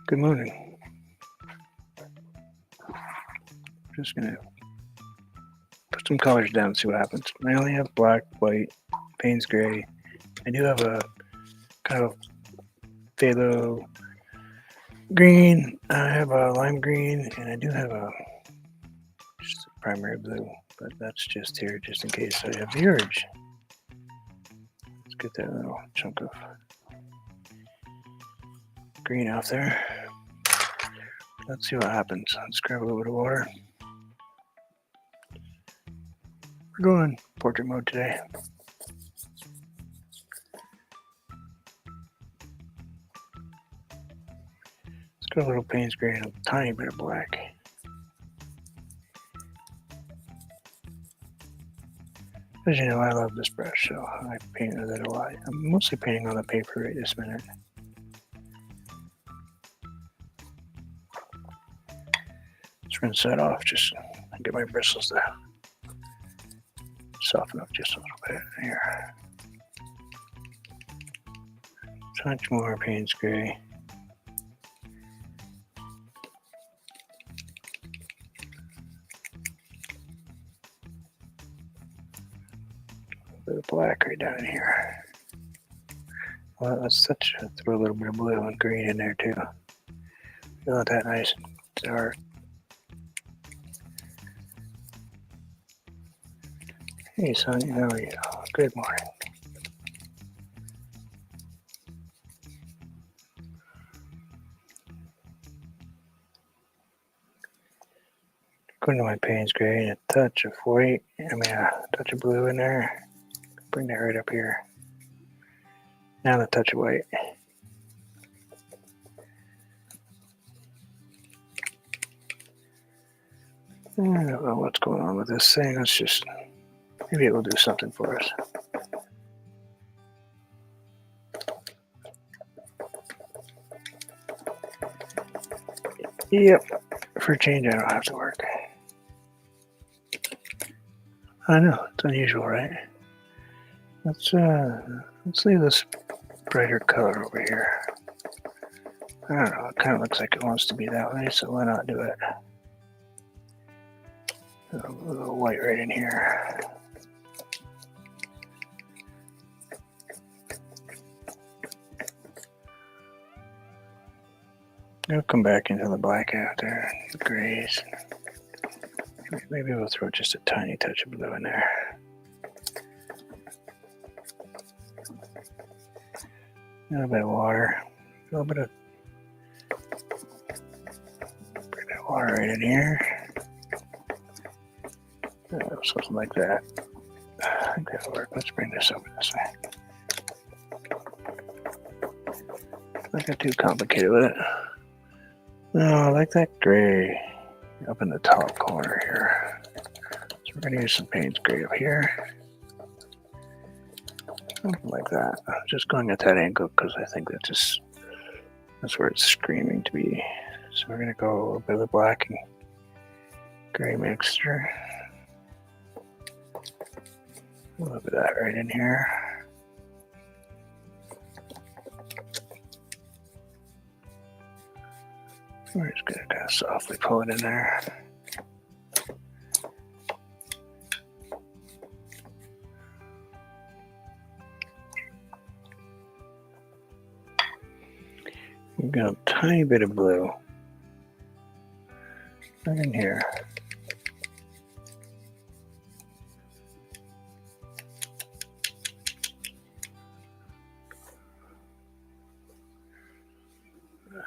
Good morning. Just gonna put some colors down and see what happens. I only have black, white, Payne's gray. I do have a kind of phthalo green. I have a lime green, and I do have just a primary blue, but that's just here just in case I have the urge. Let's get that little chunk of green off there. Let's see what happens. Let's grab a little bit of water. We're going portrait mode today. Let's go a little Payne's gray and a tiny bit of black. As you know, I love this brush, so I paint with it a lot. I'm mostly painting on the paper right this minute. Let's rinse that off, just get my bristles to soften up just a little bit here. Touch more Payne's gray. A bit of black right down in here. Well, let's throw a little bit of blue and green in there too. You want that nice and dark. Hey, Sonny, how are you? Good morning. Go into my Payne's gray and a touch of white. A touch of blue in there. Bring that right up here. Now a touch of white. I don't know what's going on with this thing. Let's just, maybe it will do something for us. Yep, for a change I don't have to work. I know, it's unusual, right? Let's leave this brighter color over here. I don't know, it kind of looks like it wants to be that way, so why not do it? A little white right in here. I'll come back into the black after, the grays. Maybe we'll throw just a tiny touch of blue in there. A little bit of water. A little bit of water right in here. Something like that. I think that'll work. Let's bring this over this way. Don't get too complicated with it. No, I like that gray up in the top corner here. So we're going to use some Payne's gray up here. Something like that. I'm just going at that angle because I think that's where it's screaming to be. So we're going to go a little bit of the black and gray mixture. A little bit of that right in here. We're just going to kind of softly pull it in there. We've got a tiny bit of blue right in here.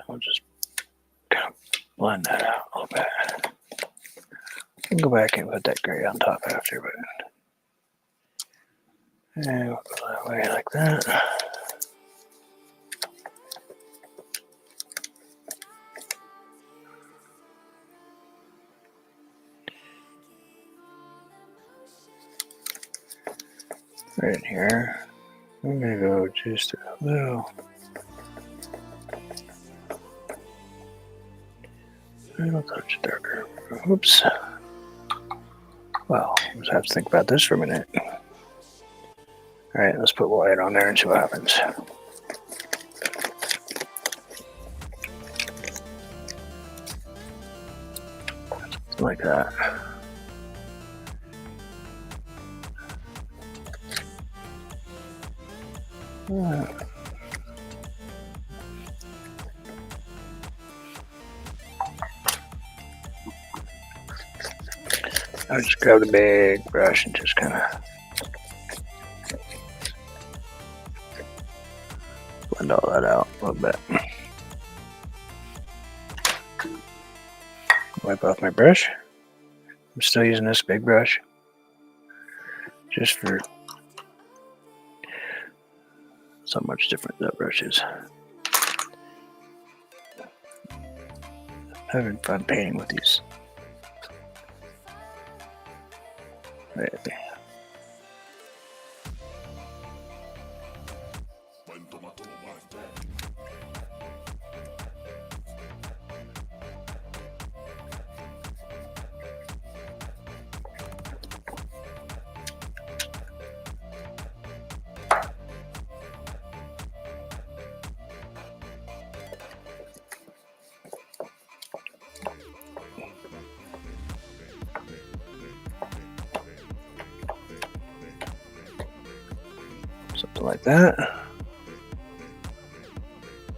I'll just kind of blend that out a little bit. I can go back and put that gray on top after, but and we'll go that way like that. Right in here. I'm gonna go just a little touch darker. Oops. Well, just have to think about this for a minute. All right, let's put white on there and see what happens. Like that. I'll just grab the big brush and just kind of blend all that out a little bit. Wipe off my brush. I'm still using this big brush just for so much different that brush is. Having fun painting with these. Right. Something like that.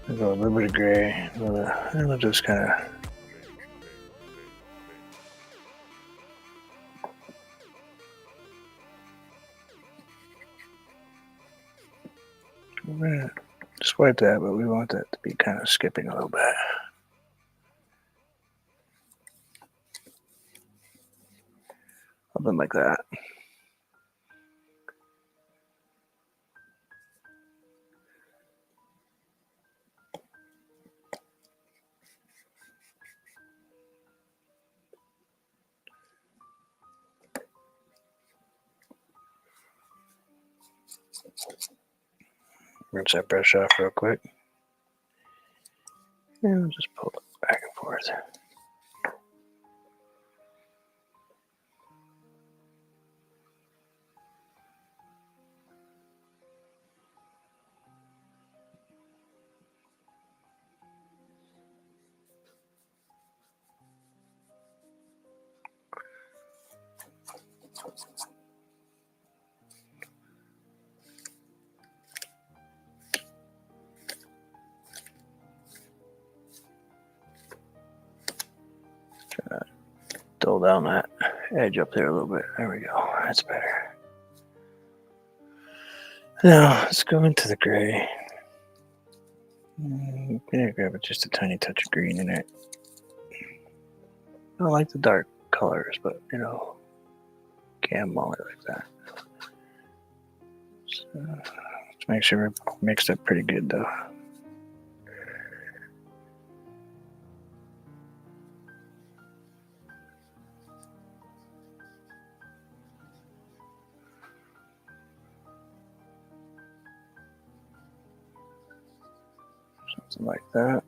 I'll go a little bit of gray, and we'll just kind of just wipe that, but we want that to be kind of skipping a little bit. Something like that. Rinse that brush off real quick. And we'll just pull it back and forth. Dull down that edge up there a little bit. There we go. That's better. Now let's go into the gray. I'm gonna grab just a tiny touch of green in it. I like the dark colors, but can't mull it like that. So, let's make sure we're mixed up pretty good though. Something like that.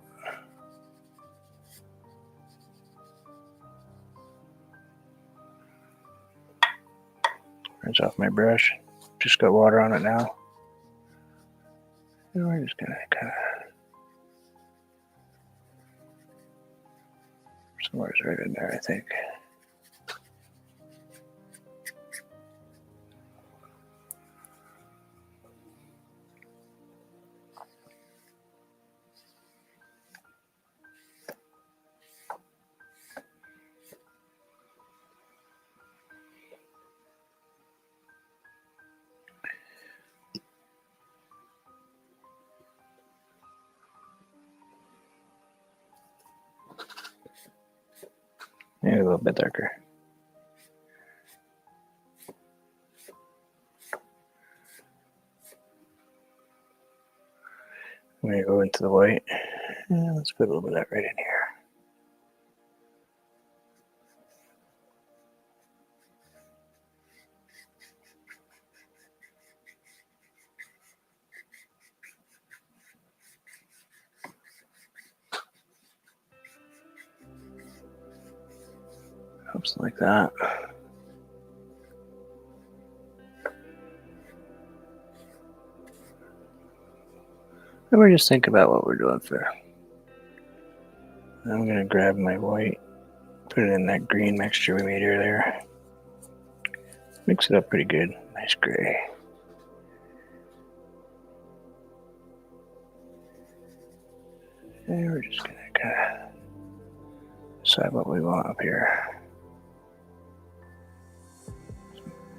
Rinse off my brush. Just got water on it now. And we're just gonna kind of somewhere's right in there, I think. Maybe a little bit darker. I'm going to go into the white. And let's put a little bit of that right in here. Something like that. And we're just thinking about what we're doing for. I'm gonna grab my white, put it in that green mixture we made earlier. Mix it up pretty good. Nice gray. And we're just gonna kind of decide what we want up here.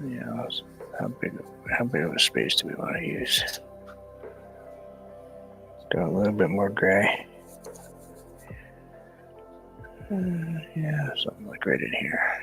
Yeah, how big of a space do we want to use? Go a little bit more gray. Yeah, something like right in here.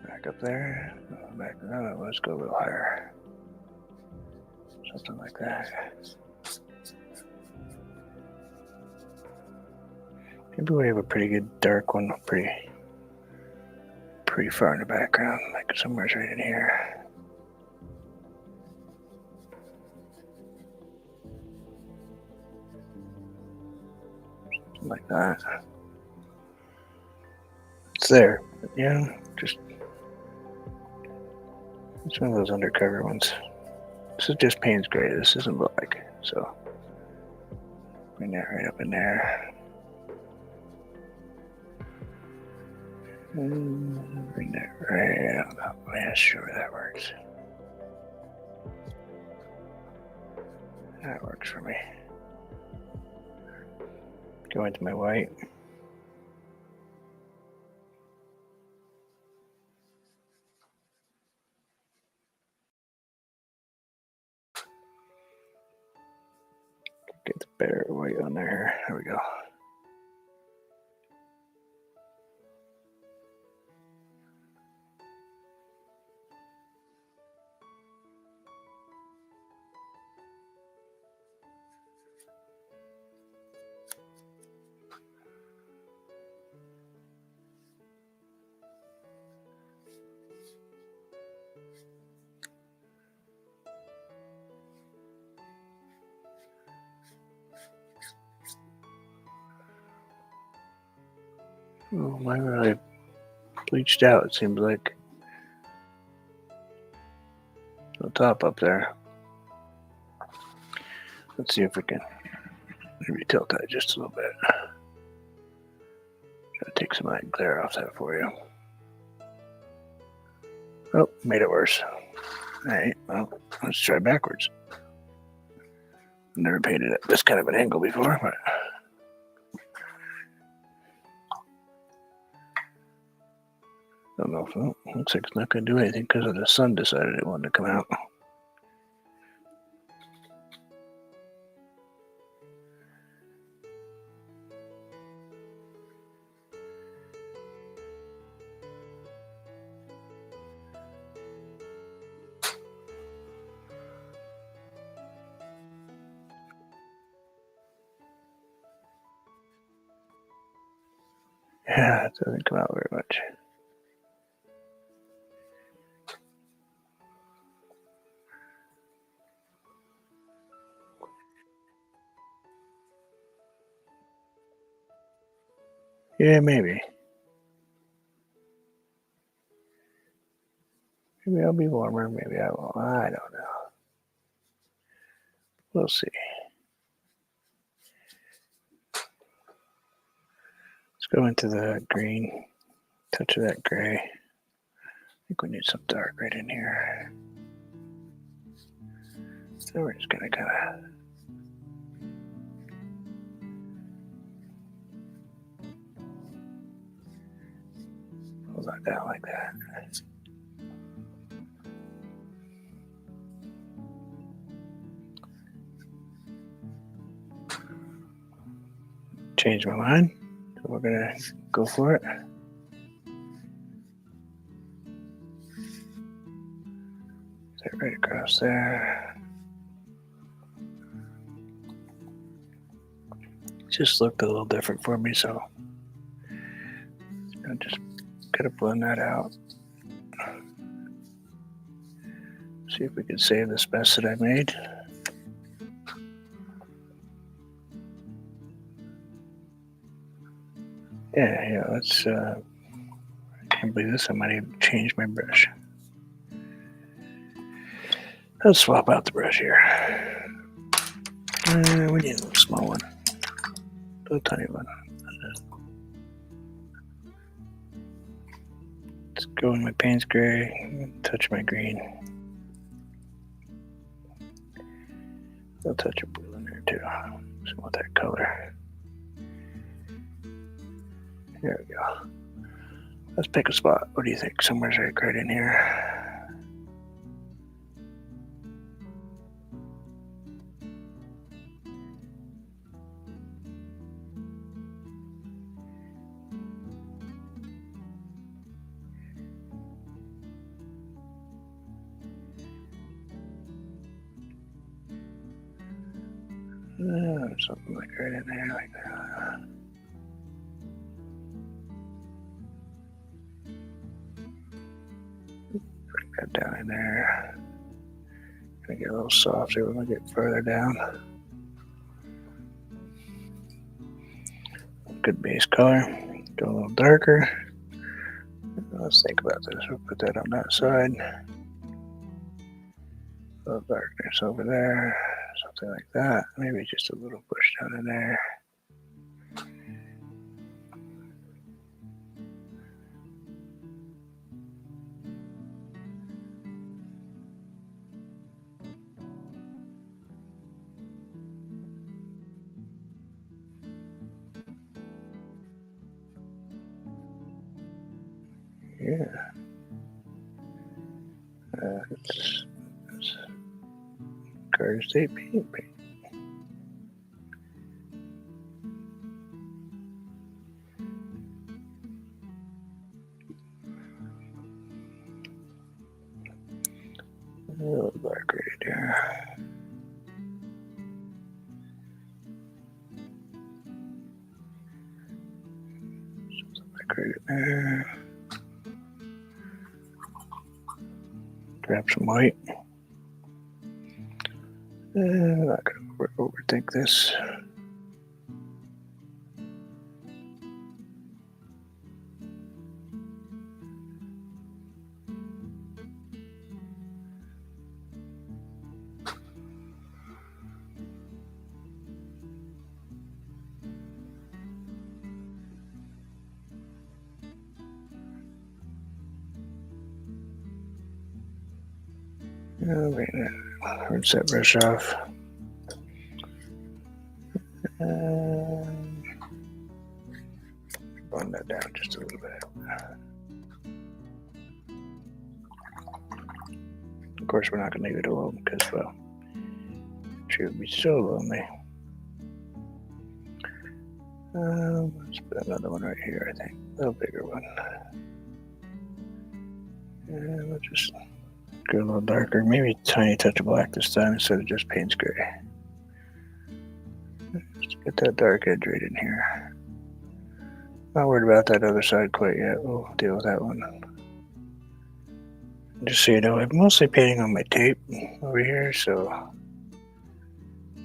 Back up there. Back around. Let's go a little higher. Something like that. Maybe we have a pretty good dark one, pretty far in the background, like somewhere right in here. Something like that. It's there, yeah. Just it's one of those undercover ones. This is just Payne's gray. This isn't black, so bring that right up in there. Bring that right up. Yeah, sure, that works. That works for me. Go into my white. Get the better white on there. There we go. Oh, mine really bleached out, it seems like. The top up there. Let's see if we can maybe tilt that just a little bit. Try to take some of that glare off that for you. Oh, made it worse. Alright, well, let's try backwards. Never painted at this kind of an angle before, but I don't know if looks like it's not going to do anything because the sun decided it wanted to come out. Yeah, it doesn't come out very much. Yeah, maybe. Maybe I'll be warmer, maybe I won't. I don't know. We'll see. Let's go into the green, touch of that gray. I think we need some dark right in here. So we're just gonna kind of pull that down like that. Change my mind. So we're gonna go for it. Set it right across there. Just looked a little different for me, so I just gotta blend that out. See if we can save this mess that I made. Yeah, let's, I can't believe this, I might even change my brush. Let's swap out the brush here. We need a small one, a little tiny one. Let's go in my Payne's gray, touch my green. A little touch of blue in there too. Just want that color. There we go. Let's pick a spot. What do you think? Somewhere's right in here. Something like right in there, like that. Bring that down in there. Gonna get a little softer when we get further down. Good base color. Go a little darker. Let's think about this. We'll put that on that side. A little darkness over there. Something like that. Maybe just a little push down in there. Yeah. It's Garden State paint. A little dark right there. Something like right there. Grab some white. I'm not gonna overthink this. Rinse that brush off. Blend that down just a little bit. Of course, we're not going to leave it alone because, well, she would be so lonely. Let's put another one right here, I think. A little bigger one. And we'll just go a little darker. Maybe a tiny touch of black this time instead of just Payne's gray. Just get that dark edge right in here. Not worried about that other side quite yet. We'll deal with that one. Just so you know, I'm mostly painting on my tape over here, so I'm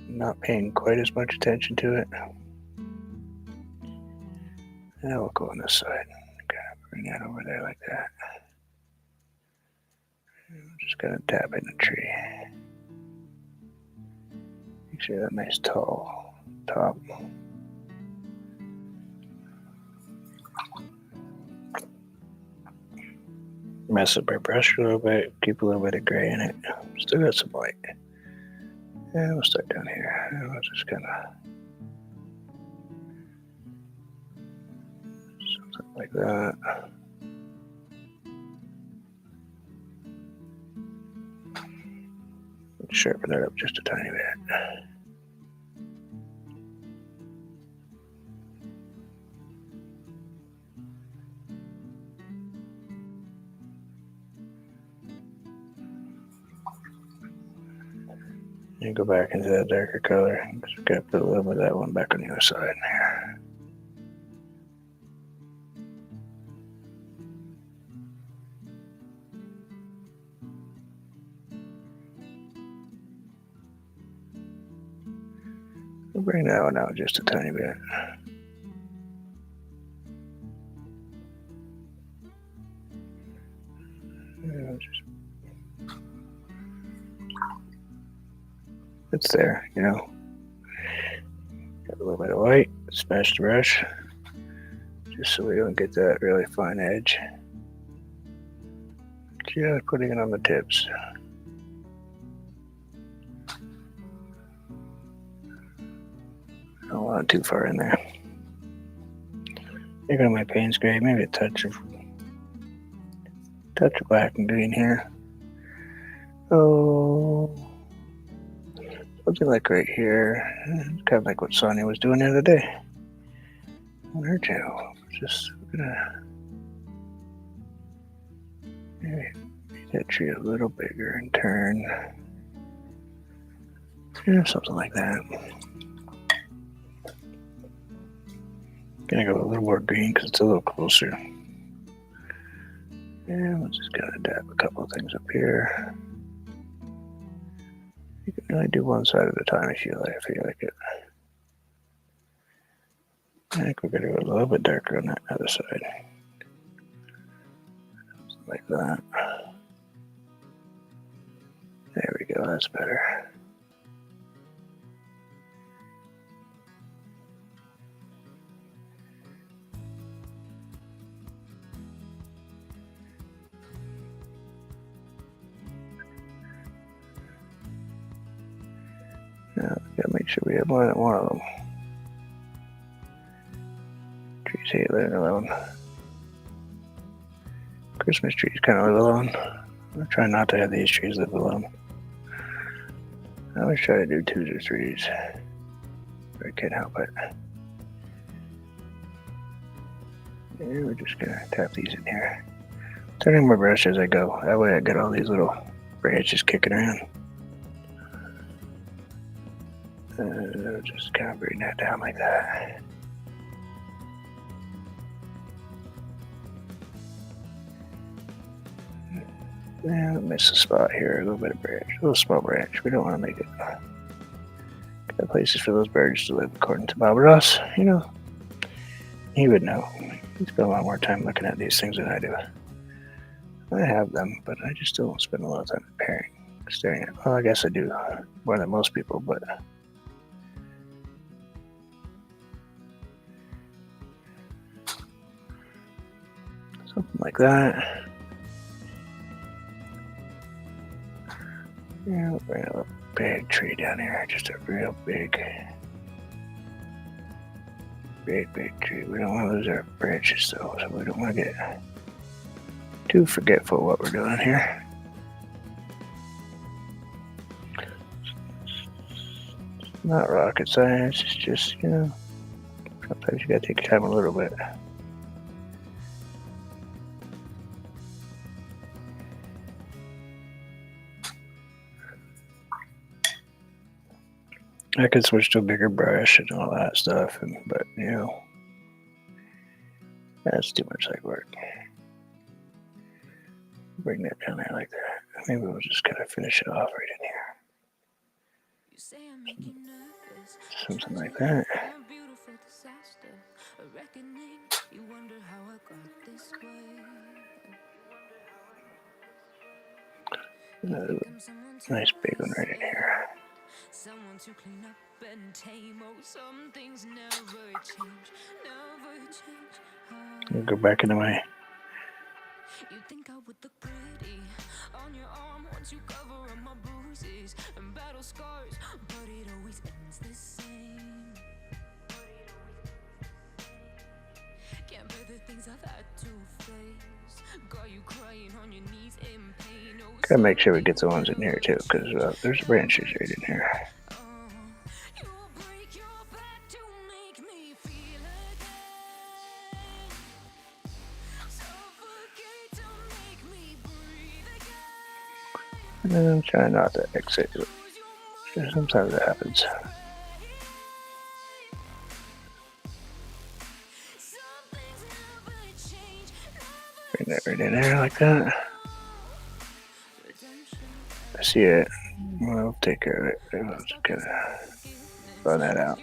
not paying quite as much attention to it. Now we'll go on this side. Kind of bring that over there like that. I'm just gonna tap in the tree. Make sure that nice tall top. Mess up our brush a little bit, keep a little bit of gray in it. Still got some white. And we'll start down here. And we'll just kind of something like that. Sharpen that up just a tiny bit. And go back into that darker color. Just gotta put a little bit of that one back on the other side there. We'll bring that one out just a tiny bit. It's there, you know. Got a little bit of white, smash the brush, just so we don't get that really fine edge. Just putting it on the tips. Don't want it too far in there. Here go my Payne's gray, maybe a touch of black and green here. Oh, something like right here, kind of like what Sonia was doing the other day on her channel. Just gonna make that tree a little bigger and turn, something like that. Gonna go a little more green because it's a little closer. And we'll just kind of dab a couple of things up here. You can really do one side at a time if you feel like it. I think we're gonna go a little bit darker on that other side. Like that. There we go, that's better. Now, gotta make sure we have one of them. Trees hate living alone. Christmas trees kind of live alone. I'm trying not to have these trees live alone. I always try to do 2s or 3s. But I can't help it. And we're just gonna tap these in here. Turning my brush as I go. That way I get all these little branches kicking around. Just kind of bring that down like that. Yeah, miss a spot here, a little bit of branch, a little small branch. We don't want to make it. Got places for those birds to live, according to Bob Ross. You know, he would know. He spent a lot more time looking at these things than I do. I have them, but I just don't spend a lot of time staring at. Well, I guess I do more than most people, but. Something like that. Yeah, we'll bring a big tree down here. Just a real big tree. We don't want to lose our branches though, so we don't want to get too forgetful what we're doing here. It's not rocket science. It's just, sometimes you gotta take your time a little bit. I could switch to a bigger brush and all that stuff, but that's too much work. Bring that down there like that. Maybe we'll just kind of finish it off right in here. Something like that. Nice big one right in here. Someone to clean up and tame. Oh, some things never change. I'll go back into my. You think I would look pretty on your arm once you cover up my bruises and battle scars, but it always ends the same. Can't bear the things I've had to face. Got you crying on your knees in pain. Oh, gotta make sure we get the ones in here too, because there's branches right in here. And I'm trying not to exit it. Sometimes that happens. Bring that right in there like that. I see it. We'll take care of it. We'll just Find that out.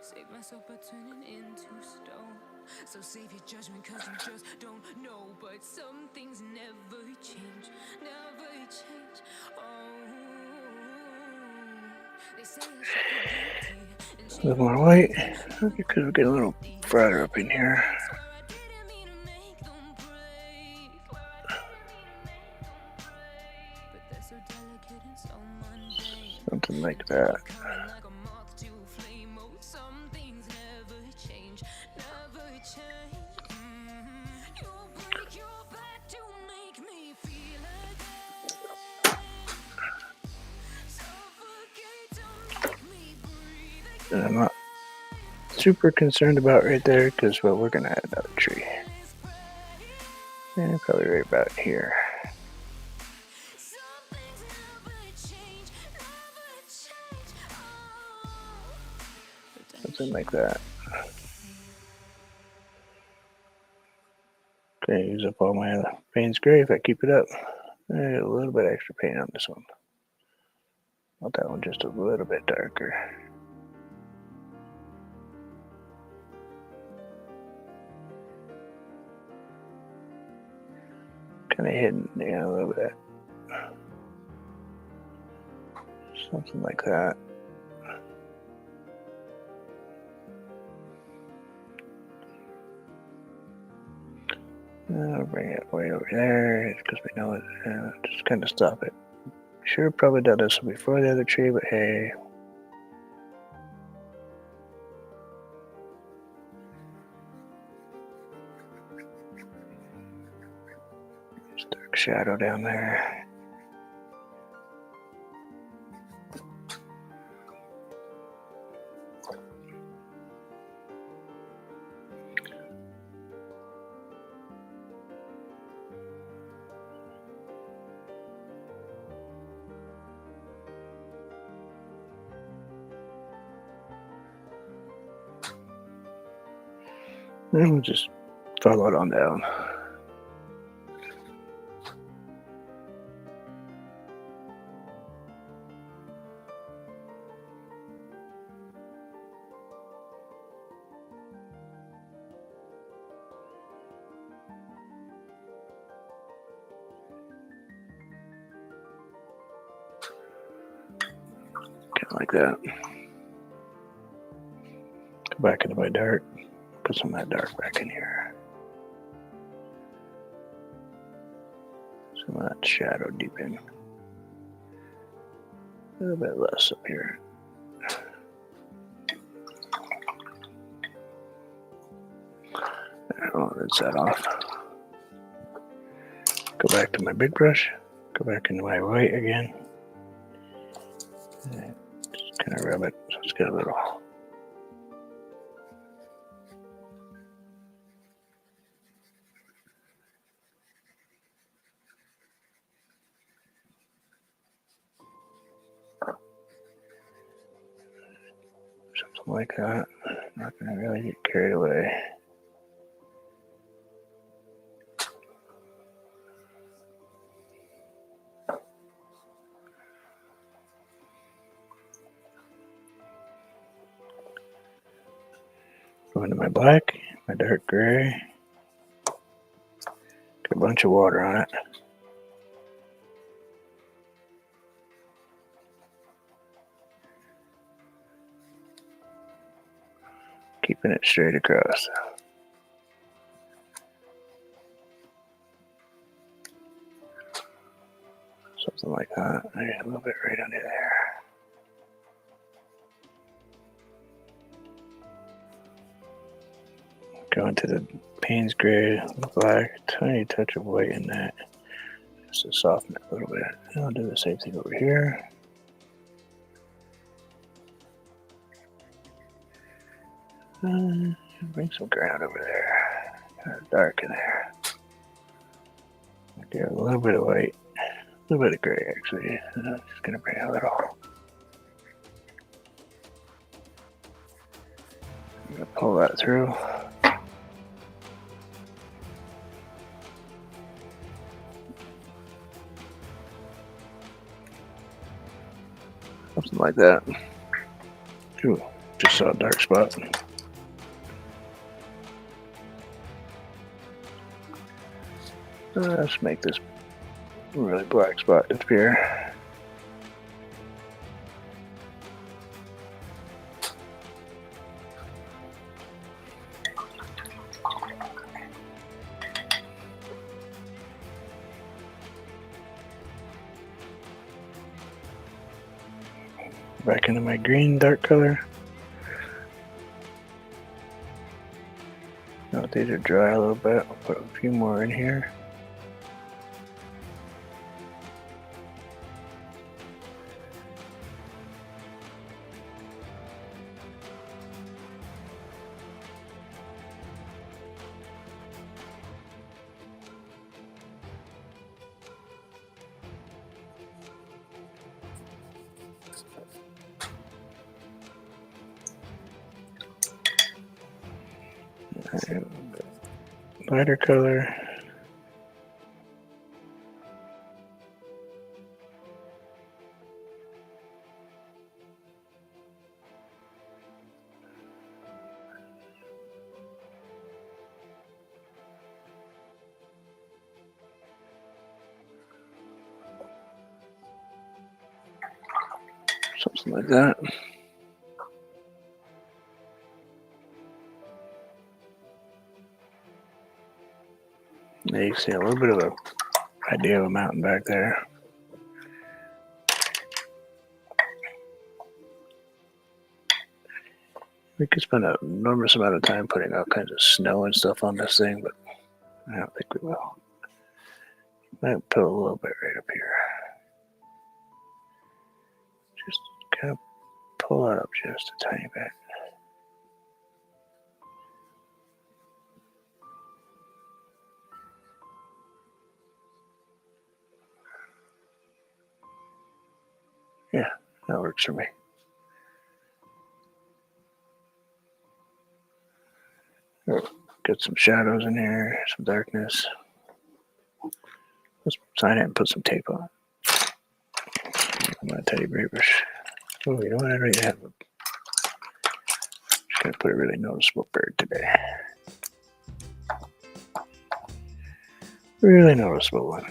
Save myself by turning into stone. So save your judgment cause you just don't know. But some things never change, never change. Oh, they say I should feel guilty and A shame little on more the white. days when Okay, because we're getting a little brighter up in here. I swear I didn't mean to make them break. But they're so delicate and so mundane. Something like And they that. keep coming like a moth to a flame. Oh, some things never change, never change. You break your back to make me feel again. Suffocate to make me breathe And I'm again. not super concerned about right there because, well, we're going to add another tree. And probably right about here. Some things never change, never change. Something like that. Okay, use up all my other Payne's Gray if I keep it up. I get a little bit extra paint on this one. Want that one just a little bit darker. Kind of hidden, yeah, a little bit. Something like that. I'll bring it way over there because we know it. Just kind of stop it. Should have probably done this before the other tree, but hey. There's dark shadow down there. And we'll just follow it on down. Kind of like that. Go back into my dark. Put some of that dark back in here. Some of that shadow deepen. A little bit less up here. I'll rinse that off. Go back to my big brush. Go back into my white again. And just kind of rub it so it's got a little. Something like that. Not gonna really get carried away. Go into my black, my dark gray. Get a bunch of water on it. Keeping it straight across. Something like that. I get a little bit right under there. Go into the Payne's Gray, black, tiny touch of white in that. Just to soften it a little bit. And I'll do the same thing over here. Bring some ground over there. Kind of dark in there. Get a little bit of white. A little bit of gray, actually. I'm just going to bring a little. I'm going to pull that through. Something like that. Ooh, just saw a dark spot. Let's make this really black spot disappear. Back into my green dark color. Now these are dry a little bit. I'll put a few more in here. Lighter color. Something like that. Now you can see a little bit of a idea of a mountain back there. We could spend an enormous amount of time putting all kinds of snow and stuff on this thing, but I don't think we will. Might put a little bit right up here. Just kind of pull that up just a tiny bit. Yeah, that works for me. Get some shadows in here, some darkness. Let's sign it and put some tape on. My teddy bears. Oh, you know what? I already have a. Just gonna put a really noticeable bird today. Really noticeable one.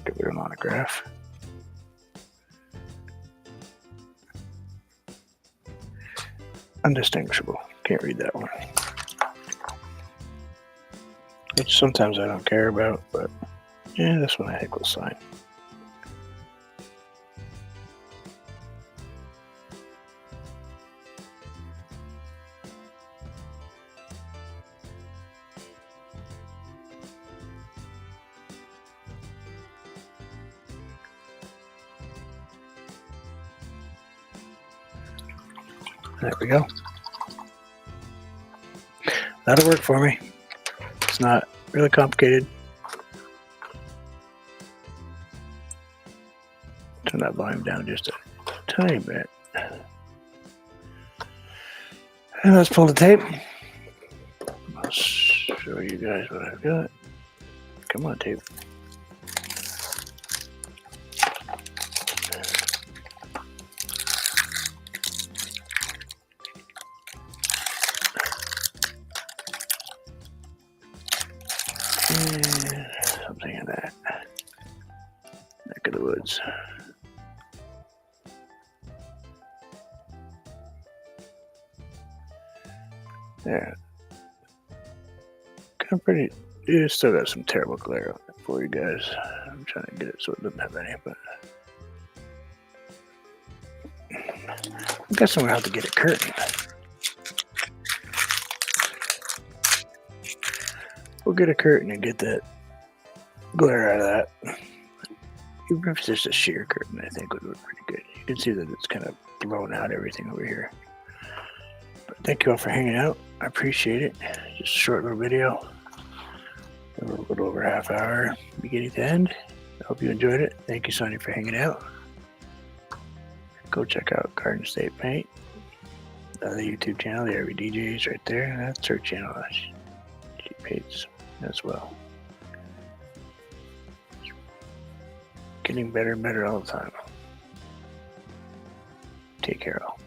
Give it a monograph. Undistinguishable. Can't read that one. Which sometimes I don't care about, but yeah, this one I think will sign. There we go. That'll work for me. It's not really complicated. Turn that volume down just a tiny bit. And let's pull the tape. I'll show you guys what I've got. Come on, tape. Something in that neck of the woods. There. Kind of pretty. You still got some terrible glare on it for you guys. I'm trying to get it so it doesn't have any, but I guess I'm gonna have to get a curtain. We'll get a curtain and get that glare out of that. Even if it's just a sheer curtain, I think would look pretty good. You can see that it's kind of blown out everything over here. But thank you all for hanging out. I appreciate it. Just a short little video. A little over a half hour, beginning to end. I hope you enjoyed it. Thank you, Sonny, for hanging out. Go check out Garden State Paint. Another YouTube channel, the RV DJs right there. That's her channel. She pays as well. Getting better and better all the time. Take care, all.